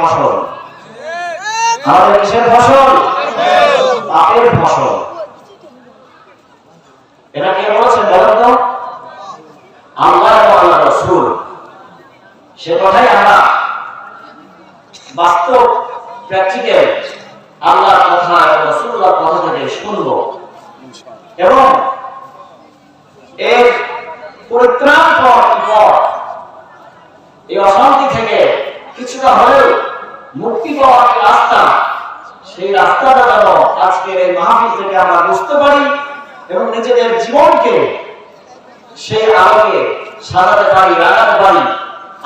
ফসল, আমাদের কিসের ফসল? পাপের ফসল। এটা কে বলেছেন বলেন তো? আল্লাহ এবং আল্লাহ রাসূল। সে কথাই আমরা বাস্তব প্র্যাকটিক্যাল আল্লাহর কথা এবং রাসূলুল্লাহর কথা থেকে শুনব এবং এর পরিত্রাণ পাওয়ার পর এই অশান্তি থেকে কিছুটা হলেও মুক্তি পাওয়ার রাস্তা, সেই রাস্তাটা যেন আজকের এই মাহফিল থেকে আমরা বুঝতে পারি এবং নিজেদের জীবনকে সেই আলোকে সাজাতে পারি, রাখাতে পারি।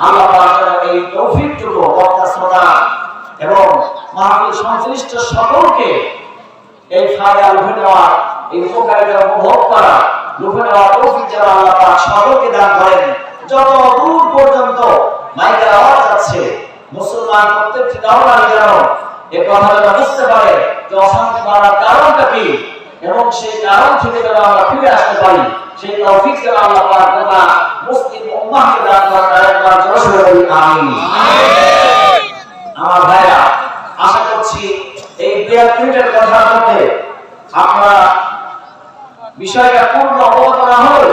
আল্লাহ পাক এই তৌফিকটুকু বক্তা শ্রোতা এবং মাহফিল সংশ্লিষ্ট সকলকে এই ফায়দা লুফে নেওয়ার, এই উপকারিতা উপভোগ করা, লুফে নেওয়ার তৌফিক যেন আল্লাহ পাক সকলকে দান করেন। যত দূর পর্যন্ত মাইকের আওয়াজ যাচ্ছে, মুসলমান প্রত্যেকটি নরনারী যেন এই কথাটা বুঝতে পারে যে অশান্তি বাড়ার কারণটা কি এবং সেই কারণ থেকে যেন আমরা ফিরে আসতে পারি। সেই তৌফিক যেন আল্লাহ পাক গোটা মুসলিম উম্মাহকে দান করেন। একবার জোরে বলি আমিন। আমার ভাইরা, আশা করছি এই 2 মিনিটের কথার মধ্যে আপনারা বিষয়টা পূর্ণ অবগত না হলে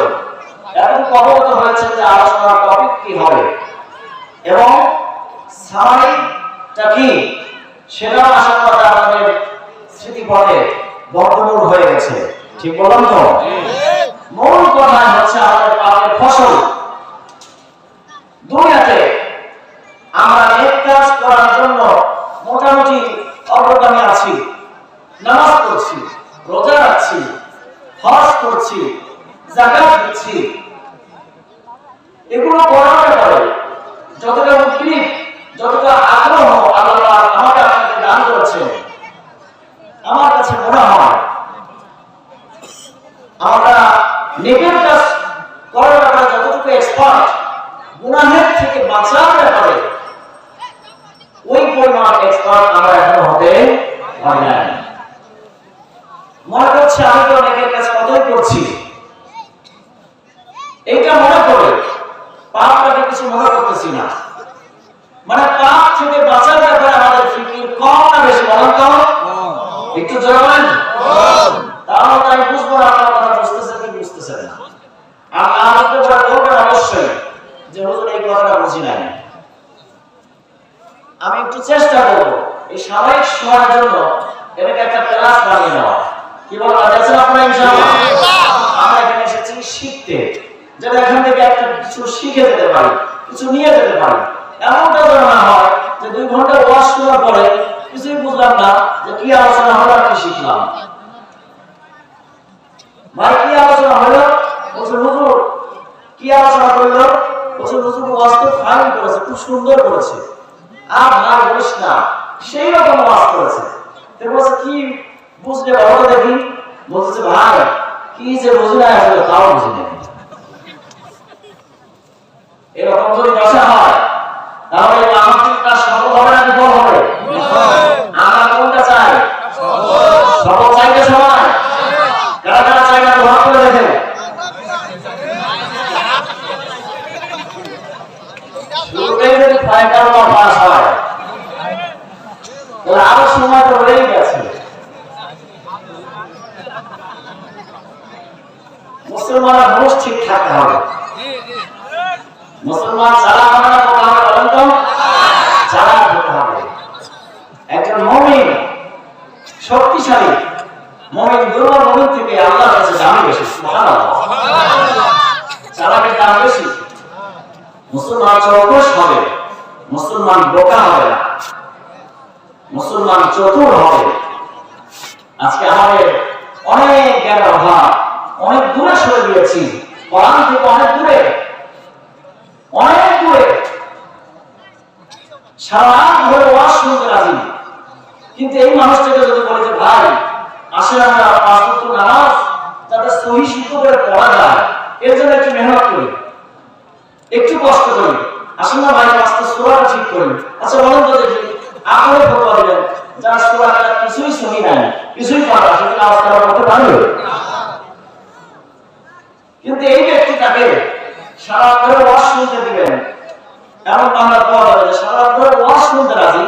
এখন অবগত হয়েছে যে আলোচনার টপিক কি হবে এবং সামারিটা কি সেটাও আশা করা আমাদের স্মৃতিপথে বর্তমান হয়ে গেছে। ঠিক বললাম তো? মূল কথা হচ্ছে আমাদের পাপের ফসল। দুনিয়াতে আমরা নেক কাজ করার জন্য মোটামুটি অগ্রগামী আছি, নামাজ পড়ছি, রোজা রাখছি, হজ করছি, যাকাত দিচ্ছি, এগুলো করার ব্যাপারে যতটা উদ্গ্রীব, যতটা আগ্রহ আল্লাহ আমাকে আপনাকে দান করেছেন, আমার কাছে মনে হয় আমরা নেকের কাজ করার ব্যাপারে যতটুকু এক্সপার্ট, গুনাহের থেকে বাঁচার ব্যাপারে ওই পরিমাণ এক্সপার্ট আমরা এখনো হতে পারি না। মনে করছে আমি তো নেকের কাজ কতই করছি, এইটা মনে করে পাপটাকে কিছু মনে করতেছি না। মানে পাপ থেকে বাঁচার ব্যাপারে আমাদের ফিকির কম না বেশি? বলেন তো, একটু জোরে বলেন। তাহলে তো আমি বুঝবো না আপনার কথা বুঝতেছেন কি বুঝতেছেন না। আপনি বলবেন অবশ্যই যে হুজুর এই কথাটা বুঝি নাই। আমি একটু চেষ্টা করবো এই স্বাভাবিক সময়ের জন্য এটাকে একটা ক্লাস বানিয়ে নেওয়া। কি বলা যাচ্ছে আপনারা? ইনশাআল্লাহ আমরা এখানে এসেছি শিখতে, যাতে এখান থেকে একটা কিছু শিখে যেতে পারি, কিছু নিয়ে যেতে পারি। এমনটা যেন না হয় যে 2 ঘন্টা ওয়াজ শোনার পরে কিছুই বুঝলাম না যে কি আলোচনা হলো আর কি শিখলাম। ভাই কি আলোচনা হলো? বলছে হুজুর কি আলোচনা করলো? বলছে হুজুর ওয়াজ তো ফাইন করেছে, খুব সুন্দর করেছে। আর না বলিস না, সেই রকম ওয়াজ করেছে। তো বলছে কি বুঝলে বলো তো দেখি। বলছে ভাই কি যে বুঝি না আসলে তাও বুঝি না। এরকম যদি দশা হয় তাহলে আমাদেরটা সফল হবে না বিফল হবে? আমরা কোনটা চাই? সফল চাইতে সবাই কারা কারা চাই না? তো হাত করে দেখেন। শুরুতেই যদি ফাইনাল পাস হয় তাহলে আরো সময় তো রয়েই গেছে। মুসলমানরা মানুষ ঠিক থাকতে হবে। মুসলমান যারা হবে না করতে হবে বলেন তো? যারা করতে হবে। একজন মুমিন শক্তিশালী মুমিন দুর্বল মুমিন থেকে আল্লাহর কাছে দাম বেশি। সুবহানাল্লাহ। চালাকের দাম বেশি। মুসলমান চৌকস হবে, মুসলমান বোকা হবে না, মুসলমান চতুর হবে। আজকে আমাদের অনেক জ্ঞানের অভাব, অনেক দূরে সরে গিয়েছি, কোরআন থেকে অনেক দূরে, অনেক দূরে। সারা রাত ধরে ওয়াজ শুনতে রাজি, কিন্তু এই মানুষটাকে যদি বলে যে ভাই আসলে আমরা 5 ওয়াক্ত নামাজ যাতে সহি শুদ্ধ করে পড়া যায় এর জন্য একটু মেহনত করি, একটু কষ্ট করি, আসলে না ভাই 5টা সূরা ঠিক করি। আচ্ছা বলেন তো দেখি আপনি ফতোয়া দিলেন যারা সূরাটা কিছুই শুনি নাই, কিছুই পড়া সেটা নামাজ পড়া করতে পারবে? কিন্তু এই ব্যক্তিটাকে সারা ধরে ওয়াজ শুনতে দিবেন, এমন বাংলা পাওয়া যাবে যে সারা ধরে ওয়াজ শুনতে রাজি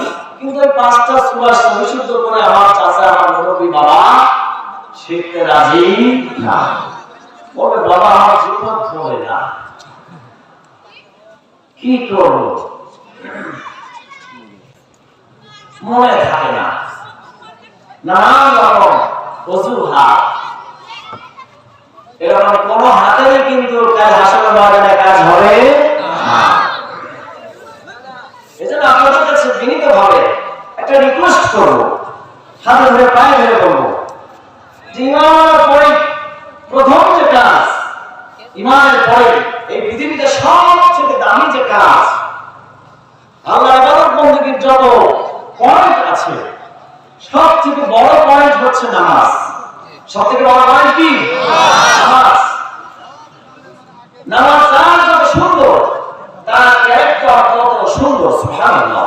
5টা সূরা পরিশুদ্ধ করে আমার চাচা আমার মুরব্বি বাবা শিখতে রাজি না। বলে বাবা আমার জীবন চলে না, কি করব, মনে থাকে না, নানান রকম অজুহাত। এরকম কোন হাতেরই কিন্তু কাজ হাসিল বাজারে কাজ হবে না। এজন্য আপনাদের কাছে বিনীত ভাবে একটা রিকোয়েস্ট করব, হাতে ধরে পায়ে ধরে বলবো, ইমানের পরে প্রথম যে কাজ, ইমানের পরে এই পৃথিবীতে সবচেয়ে দামি যে কাজ, আল্লাহ ইবাদত বন্দেগীর যত পয়েন্ট আছে সবথেকে বড় পয়েন্ট হচ্ছে নামাজ। সবথেকে বড় পয়েন্ট কি? নামাজ। নামাজ যার যত সুন্দর তার ক্যারেক্টার তত সুন্দর। সুবহানাল্লাহ।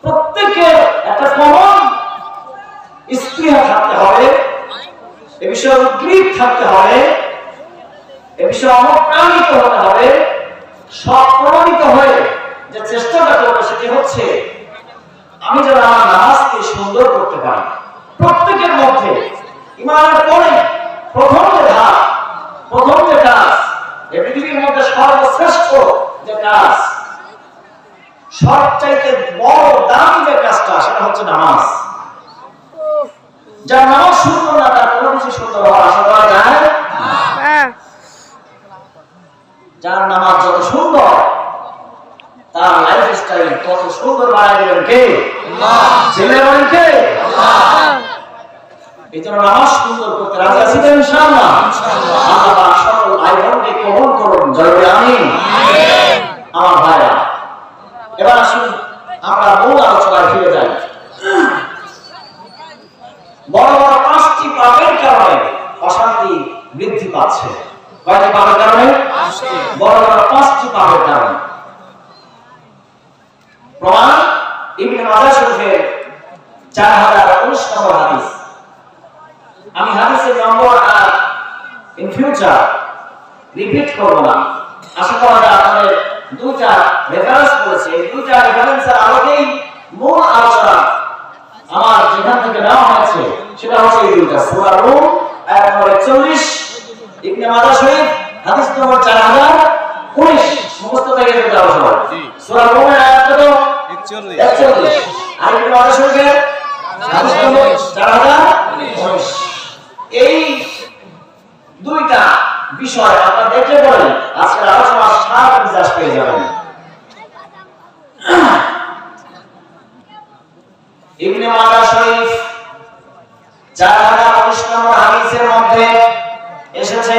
প্রত্যেকের একটা কমন স্পৃহা থাকতে হবে, এ বিষয়ে উদ্গ্রীব থাকতে হবে, এ বিষয়ে অনুপ্রাণিত হতে হবে, সপ্রণিত হয়ে যে চেষ্টাটা করবে সেটি হচ্ছে আমি যেন আমার নামাজকে সুন্দর করতে পারি। প্রত্যেকের মধ্যে ইমানের পরে প্রথম যে ধাপ, প্রথম যে কাজ, এই পৃথিবীর মধ্যে সর্বশ্রেষ্ঠ যে কাজ, সবচাইতে বড় দামি যে কাজটা, সেটা হচ্ছে নামাজ। যার নামাজ সুন্দর না তার কোনো কিছু সুন্দর হওয়ার আশা করা যায় না। যার নামাজ যত সুন্দর তার লাইফ স্টাইল তত সুন্দর বানিয়ে দেবেন কে? ছেলে বলেন কে? এই জন্য নামাজ সুন্দর করতে রাজি আছি তো ইনশাআল্লাহ। আল্লাহ পাক সকল আয়োজনকে কবুল করুন, জয় আমিন। আমার ভাইরা, এবার আসুন আমরা মূল আলোচনায় ফিরে যাই। বড় বড় 5টি পাপের কারণে অশান্তি বৃদ্ধি পাচ্ছে। কয়টি পাপের কারণে? বড় বড় 5টি পাপের কারণে। প্রমাণ ইবনে মাজাহ শরীফের 4019 নম্বর হাদিস। আমি হাদিসের নম্বর আর ইন ফিউচার রিপিট করব না, আশা করা যায় আপনাদের দুইটা রেফারেন্স করেছে, এই দুইটা রেফারেন্সের আলোকেই মূল আলোচনা আমার যেখান থেকে নেওয়া হয়েছে সেটা হচ্ছে এই দুইটা। সূরা রুম আয়াত নম্বর 41, ইবনে মাজাহ শরীফ হাদিস নম্বর 4019। মুখস্থ থেকে যেতে হবে সবাই। সূরা রুমের আয়াত কত? 41। আর ইবনে মাজাহ শরীফের হাদিস নম্বর 4019। এই দুইটা বিষয় আপনারা দেখলে বলেন আজকের আলোচনার সার বিজাস পেয়ে যাবেন। ইবনে মাজাহ শরীফ 4019 নম্বর হাদিসের মধ্যে এসেছে,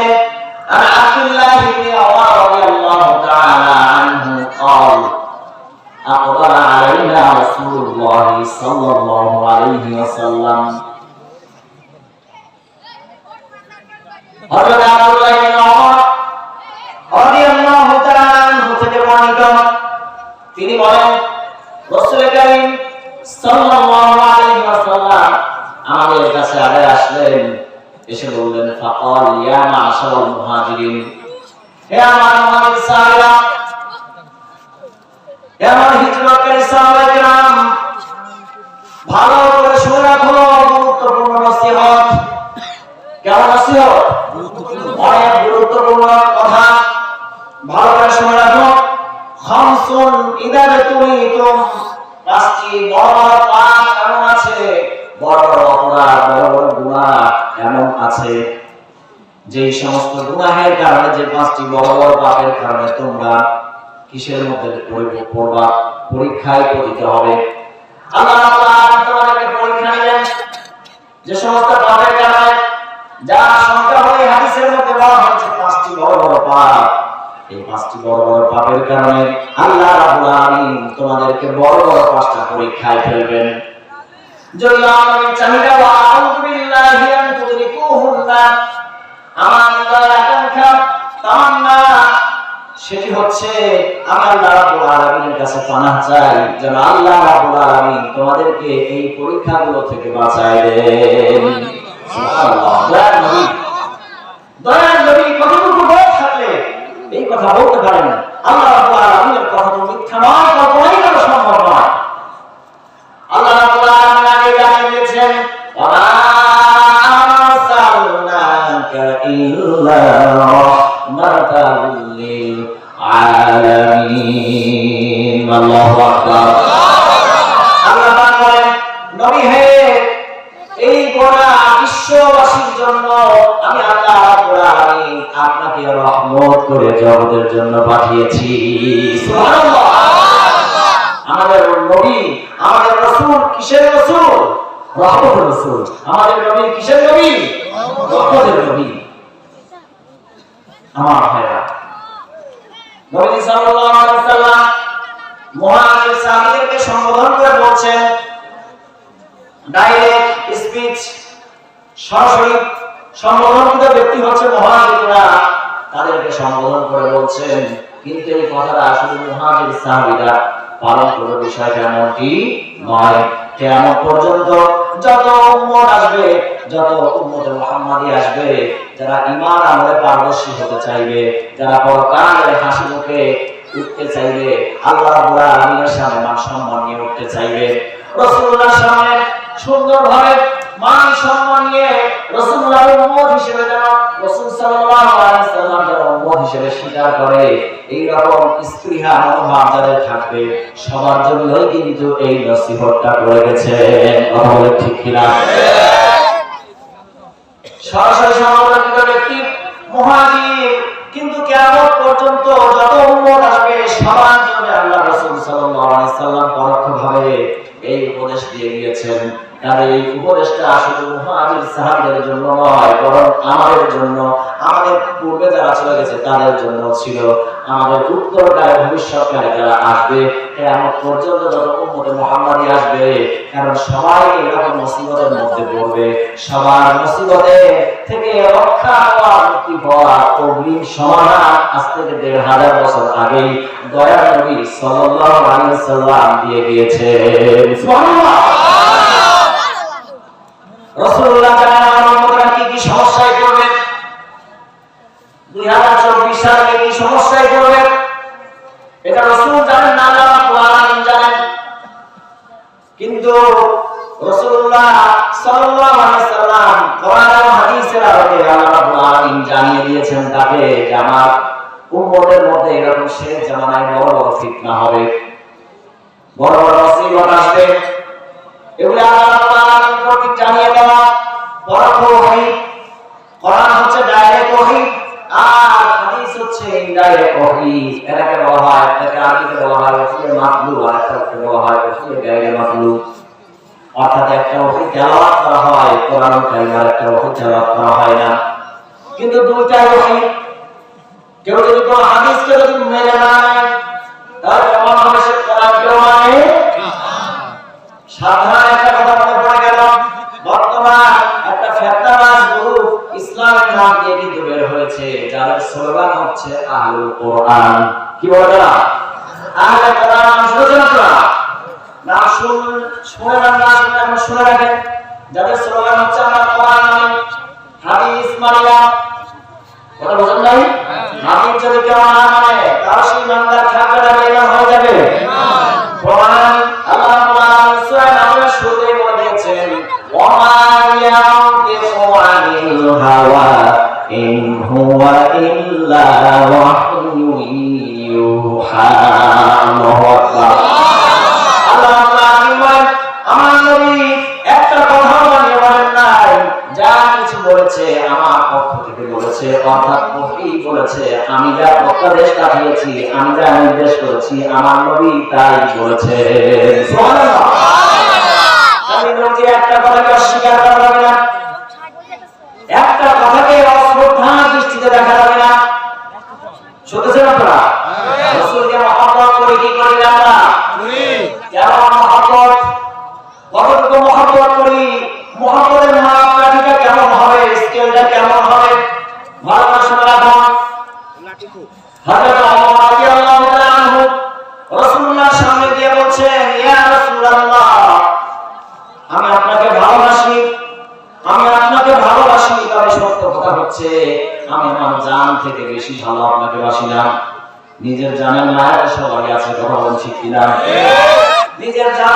আন আব্দুল্লাহ ইবনে ওমর রাদিয়াল্লাহু তাআলা আনহু قال أقبل علينا رسول الله صلى الله عليه وسلم। হযরত আব্দুল্লাহ ইবনে ওমর রাদিয়াল্লাহু তাআলা আনহু থেকে বর্ণিত, তিনি বলেন রাসূল কারীম সাল্লাল্লাহু আলাইহি ওয়াসাল্লাম আমাদের কাছে আগে আসলেন, এসে বললেন ফাকাল ইয়া মা'শারাল মুহাজিরিন, হে আমার মুহাজির সাহাবা, হে আমার হিজরতকারী সাহাবায়ে কেরাম, ভালো করে শুনে রাখো গুরুত্বপূর্ণ নসিহত। কেমন নসিহত? অনেক গুরুত্বপূর্ণ কথা, ভালো করে শুনে রাখো। খামসুন ইদা তুমিতুম, 5টি বড় বড় পাপ এমন আছে, বড় বড় অপরাধ, বড় বড় গুনাহ এমন আছে, যে সমস্ত গুনাহের কারণে, যে 5টি বড় বড় পাপের কারণে তোমরা কিসের মধ্যে পড়বা? পরীক্ষায় পতিত হবে। আল্লাহ তাআলা তোমাদেরকে পরীক্ষা নেবেন যে সমস্ত পাপের কারণে, যার সংখ্যা হলো হাদিসের মধ্যে বলা হয়েছে 5টি বড় বড় পাপ। এই 5টি বড় বড় পাপের কারণে আল্লাহ রাব্বুল আলামিন তোমাদেরকে বড় বড় 5টা পরীক্ষায় ফেলবেন। যদি আমি চাহিদা ওয়া আউযু বিল্লাহি আন তুদরিকুহুন্না, আমার হৃদয়ের আকাঙ্ক্ষা তামান্না সেটি হচ্ছে আমি আল্লাহ রাব্বুল আলামিনের কাছে পানাহ চাই যেন আল্লাহ রাব্বুল আলামিন তোমাদেরকে এই পরীক্ষাগুলো থেকে বাঁচায় দেন। সুবহানাল্লাহ। দয়ার নবী কতটুকু বয়স থাকলে এই কথা বলতে পারেন? আল্লাহ রাব্বুল আলামিনের কথা তো মিথ্যা নয়, কল্পনাই করা সম্ভব নয়। সুবহানাল্লাহ। আল্লাহ পাক বলেন, নবী হে, এই গোটা বিশ্ববাসীর জন্য আমি আল্লাহ রাব্বুল আলামিন আপনাকে রহমত করে জগতের জন্য পাঠিয়েছি। সুবহানাল্লাহ। আমাদের নবী, আমাদের রাসূল কিসের রাসূল? রহমতের রাসূল। আমাদের নবী কিসের নবী? রহমতের নবী। আমার ভাইরা, নবী সাল্লাল্লাহু আলাইহি ওয়াসাল্লাম মুহাজির সাহাবীদেরকে সম্বোধন করে বলছেন, ডাইরেক্ট স্পিচ, সরাসরি সম্বোধনকৃত ব্যক্তি হচ্ছে মুহাজিররা, তাদেরকে সম্বোধন করে বলছেন। কিন্তু এই কথাটা আসলে মুহাজির সাহাবীরা পালন করার বিষয়টা এমনটি নয়। কিয়ামত পর্যন্ত যত উম্মত আসবে, যত উম্মতে মুহাম্মাদি আসবে, যারা ঈমান আমলে পারদর্শী হতে চাইবে, যারা পরকালে হাসি মুখে উঠতে চাইবে, আল্লাহ রাব্বুল আলামিনের সামনে মান সম্মান নিয়ে উঠতে চাইবে, রাসূলুল্লাহর সামনে সুন্দরভাবে মান সম্মান নিয়ে রাসূলুল্লাহর উম্মত হিসেবে যেন রাসূল সাল্লাল্লাহু আলাইহি ওয়াসাল্লাম যারা উম্মত হিসেবে স্বীকার করে, এই রকম স্পৃহা মনোভাব যাদের থাকবে, সবার জন্যই কিন্তু এই নসিহতটা করে গেছে। কথা বলে ঠিক কিনা? সরাসরি সম্বোধনকৃত ব্যক্তি মুহাজির, কিন্তু কিয়ামত পর্যন্ত যত উম্মত আসবে সবার জন্য আল্লাহ রাসূল সাল্লাল্লাহু আলাইহি ওয়াসাল্লাম পরোক্ষভাবে এই উপদেশ দিয়ে গিয়েছেন। আর এই উপদেশটা আসলে মুহাজির সাহাবীদের জন্য নয়, বরং আমাদের জন্য, আমাদের পূর্বে যারা চলে গেছে তাদের জন্য ছিল। আমাদের উত্তরকালে ভবিষ্যৎকালে যারা আসবে, কিয়ামত পর্যন্ত যত উম্মতে মুহাম্মাদি আসবে, কারণ সবাই এরকম মুসিবতের মধ্যে পড়বে, সবার মুসিবতে থেকে রক্ষা পাওয়া, মুক্তি পাওয়া অগ্রিম সমাধান আজ থেকে ১৫০০ বছর আগেই দয়ার নবী সাল্লাল্লাহু আলাইহি ওয়াসাল্লাম দিয়ে গিয়েছেন। সুবহানাল্লাহ। রাসূলুল্লাহ জানেন আমার উম্মতরা কি কি সমস্যায় পড়বে, 2024 সালে কি সমস্যায় পড়বে, এটা রাসূল জানেন না, আল্লাহ রাব্বুল আলামিন জানেন। কিন্তু রাসূলুল্লাহ সাল্লাল্লাহু আলাইহি ওয়াসাল্লাম কোরআন ও হাদিসের আলোকে আল্লাহ রাব্বুল আলামিন জানিয়ে দিয়েছেন তাকে যে আমার উম্মতের মধ্যে এরকম শেষ জামানায় বড় বড় ফিতনা হবে, বড় বড় মুসিবত আসবে। এগুলো আল্লাহ রাব্বুল আলামিন কর্তৃক জানিয়ে দেওয়া পরোক্ষ ওহী। কোরআন হচ্ছে ডাইরেক্ট ওহী, আর হাদিস হচ্ছে ইনডাইরেক্ট ওহী। এটাকে বলা হয়, এটাকে আরবিতে বলা হয় ওহী মাতলু, আর এটাকে বলা হয় ওহী গায়রে মাতলু। অর্থাৎ একটা ওহী তেলাওয়াত করা হয় কোরআন কারীমের, একটা ওহী তেলাওয়াত করা হয় না, কিন্তু দুইটাই ওহী। কেউ যদি কোনো হাদিসকে যদি মেনে না নেয়, তাহলে কেমন হবে সে কোরআনকেও মানে না। সাধারণ একটা কথা মনে পড়ে গেল, বর্তমান একটা ফেতনাবাজ গ্রুপ ইসলামের নাম দিয়ে কিন্তু বের হয়েছে, যাদের স্লোগান হচ্ছে আহলুল কোরআন। কি বলে না? আহলে কোরআন। শুনেছেন আপনারা? না শুনে না শুনে রাখেন, যাদের স্লোগান হচ্ছে আমরা কোরআন মানি, হাদিস মানি না। কথা বুঝেন নাই? হাদিস যদি কেউ না মানে, তার সেই ইমানদার থাকবে না, বেঈমান হয়ে যাবে। কোরআন আল্লাহ সূরা নামের শুরুতে বলে দিয়েছেন, ওয়া মা ইয়ানতিকু আনিল হাওয়া ইন হুয়া ইল্লা ওয়াহয়ুন ইউহা। আল্লাহু আকবার। আল্লাহ বলেন, আমার নবী একটা কথা বলে বলেন নাই, যা কিছু বলেছে আমার পক্ষ থেকে বলেছে, অর্থাৎ ওহী বলেছে। আমি যা উপদেশ দিয়েছি, আমি যা নির্দেশ করেছি, আমার নবী তাই বলেছে। সুবহানাল্লাহ। আমি বলছি একটা কথাকে অস্বীকার করা যাবে না, একটা কথাকে অশ্রদ্ধা দৃষ্টিতে দেখা যাবে না। শুনতেছেন আপনারা? রাসূলকে মহব্বত করি কি করি না আমরা? কেমন মহব্বত, কতটুকু মহব্বত করি, মহব্বতের মাপকাঠিটা কেমন হবে, স্কেলটা কেমন হবে, ভালোবাসা রাখুন। হযরত ওমর রাদিয়াল্লাহু তাআলা আনহু রাসূলুল্লাহর সামনে গিয়ে বলছেন, ইয়া রাসূলুল্লাহ, আমি আপনাকে ভালোবাসি, আমি আপনাকে ভালোবাসি, তবে সত্য কথা হচ্ছে আমি আমার জান থেকে বেশি ভালো আপনাকে বাসি না। নিজের জানের মায়া সবাই আছে, কথা বলছি কিনা? নিজের জান